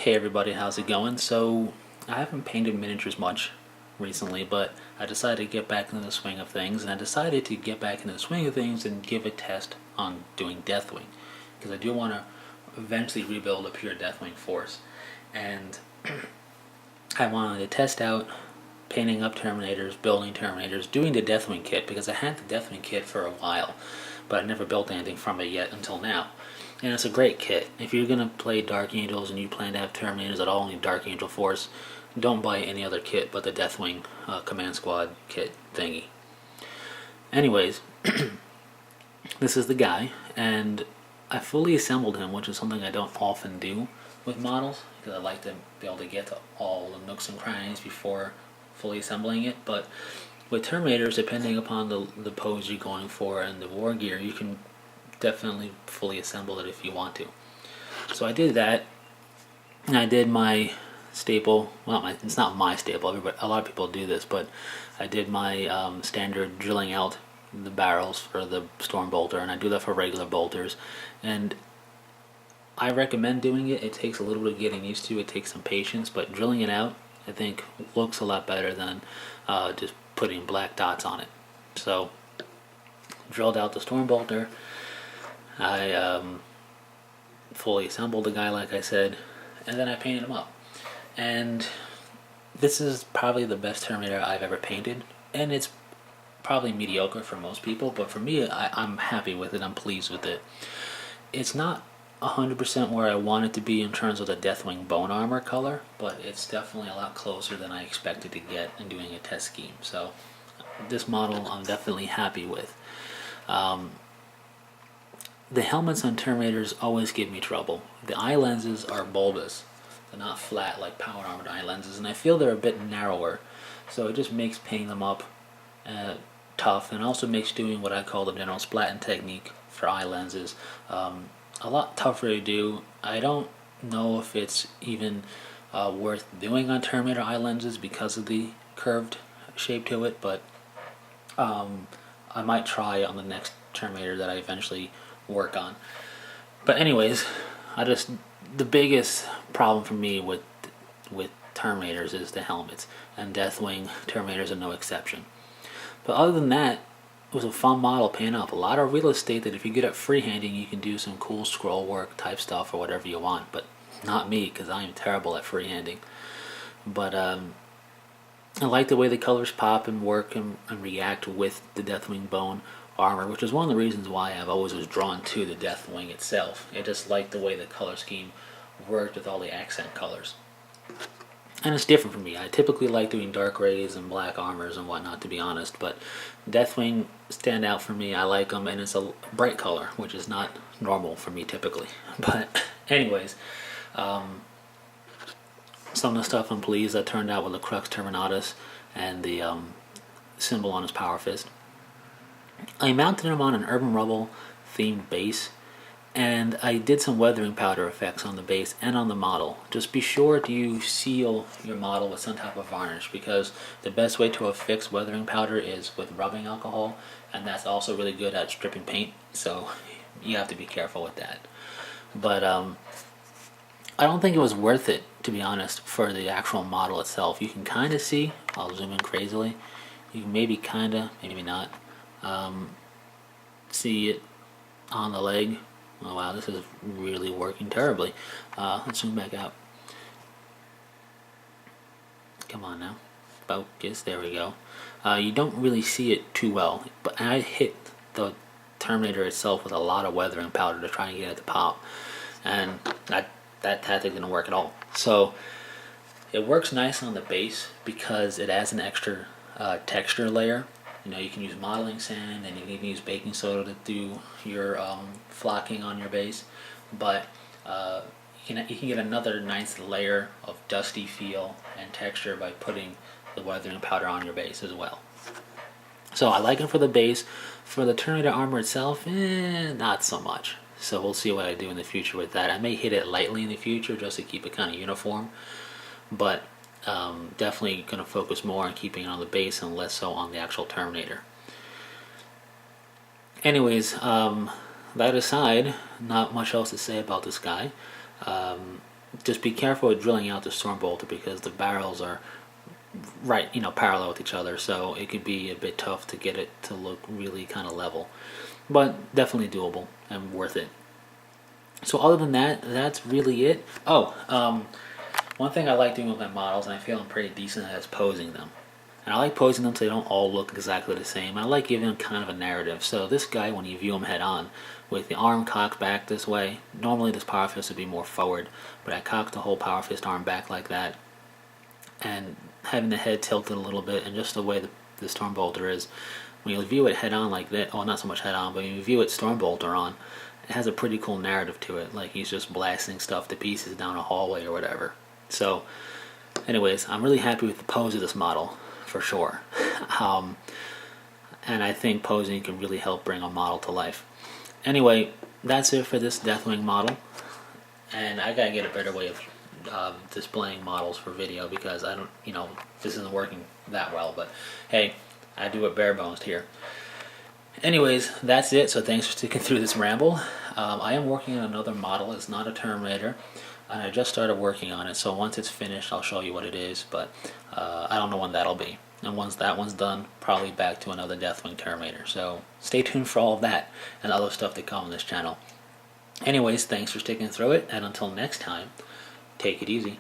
Hey everybody, how's it going? So, I haven't painted miniatures much recently, but I decided to get back into the swing of things, and I decided to get back into the swing of things and give a test on doing Deathwing, because I do want to eventually rebuild a pure Deathwing force, and I wanted to test out painting up Terminators, building Terminators, doing the Deathwing kit, because I had the Deathwing kit for a while, but I never built anything from it yet until now. And it's a great kit. If you're going to play Dark Angels and you plan to have Terminators at all in your Dark Angel force, don't buy any other kit but the Deathwing Command Squad kit thingy. Anyways, this is the guy, and I fully assembled him, which is something I don't often do with models, because I like to be able to get to all the nooks and crannies before fully assembling it. But with Terminators, depending upon the pose you're going for and the war gear, you can definitely fully assemble it if you want to. So I did that, and I did my staple. Well, it's not my staple. A lot of people do this, but I did my standard drilling out the barrels for the storm bolter, and I do that for regular bolters. And I recommend doing it. It takes a little bit of getting used to. It takes some patience, but drilling it out, I think, looks a lot better than just putting black dots on it. So, drilled out the storm bolter. I fully assembled the guy, like I said, and then I painted him up. And this is probably the best Terminator I've ever painted, and it's probably mediocre for most people, but for me, I'm happy with it. I'm pleased with it. It's not 100% where I want it to be in terms of the Deathwing bone armor color, but it's definitely a lot closer than I expected to get in doing a test scheme. So this model I'm definitely happy with. The helmets on Terminators always give me trouble. The eye lenses are bulbous. They're not flat like power armored eye lenses, and I feel they're a bit narrower. So it just makes painting them up tough, and also makes doing what I call the general splatting technique for eye lenses a lot tougher to do. I don't know if it's even worth doing on Terminator eye lenses because of the curved shape to it, but I might try on the next Terminator that I eventually work on. But anyways, the biggest problem for me with Terminators is the helmets, and Deathwing Terminators are no exception. But other than that, it was a fun model paint up. A lot of real estate that if you get it freehanding, you can do some cool scroll work type stuff or whatever you want. But not me, because I am terrible at freehanding. But I like the way the colors pop and work and react with the Deathwing bone armor, which is one of the reasons why I've always was drawn to the Deathwing itself. I just like the way the color scheme worked with all the accent colors. And it's different for me. I typically like doing dark rays and black armors and whatnot, to be honest, but Deathwing stand out for me. I like them, and it's a bright color, which is not normal for me typically. But anyways, some of the stuff I'm pleased that turned out with the Crux Terminatus and the symbol on his power fist. I mounted him on an Urban Rubble themed base, and I did some weathering powder effects on the base and on the model. Just be sure to seal your model with some type of varnish, because the best way to affix weathering powder is with rubbing alcohol, and that's also really good at stripping paint, so you have to be careful with that. But I don't think it was worth it, to be honest, for the actual model itself. You can kind of see, I'll zoom in crazily, you can maybe kind of, maybe not, see it on the leg. Oh wow, this is really working terribly. Let's zoom back out. Come on now. Focus, there we go. You don't really see it too well, but I hit the Terminator itself with a lot of weathering powder to try and get it to pop, and that tactic didn't work at all. So it works nice on the base because it adds an extra texture layer. You can use modeling sand, and you can even use baking soda to do your flocking on your base, but you can get another nice layer of dusty feel and texture by putting the weathering powder on your base as well. So I like it for the base. For the Terminator armor itself, not so much. So we'll see what I do in the future with that. I may hit it lightly in the future just to keep it kind of uniform, but definitely going to focus more on keeping it on the base and less so on the actual Terminator. Anyways, that aside, not much else to say about this guy. just be careful with drilling out the Stormbolter because the barrels are right, parallel with each other, so it could be a bit tough to get it to look really kind of level. But definitely doable and worth it. So other than that, that's really it. Oh, one thing I like doing with my models, and I feel I'm pretty decent at, is posing them. And I like posing them so they don't all look exactly the same. I like giving them kind of a narrative. So this guy, when you view him head on, with the arm cocked back this way, normally this Power Fist would be more forward, but I cocked the whole Power Fist arm back like that, and having the head tilted a little bit, and just the way the Stormbolter is, when you view it head on like that, well, not so much head on, but when you view it Stormbolter on, it has a pretty cool narrative to it, like he's just blasting stuff to pieces down a hallway or whatever. So anyways, I'm really happy with the pose of this model, for sure. And I think posing can really help bring a model to life. Anyway, that's it for this Deathwing model. And I gotta get a better way of displaying models for video because I don't, this isn't working that well. But hey, I do it bare bones here. Anyways, that's it. So thanks for sticking through this ramble. I am working on another model. It's not a Terminator, and I just started working on it. So once it's finished, I'll show you what it is. But I don't know when that'll be. And once that one's done, probably back to another Deathwing Terminator. So stay tuned for all of that and other stuff to come on this channel. Anyways, thanks for sticking through it, and until next time, take it easy.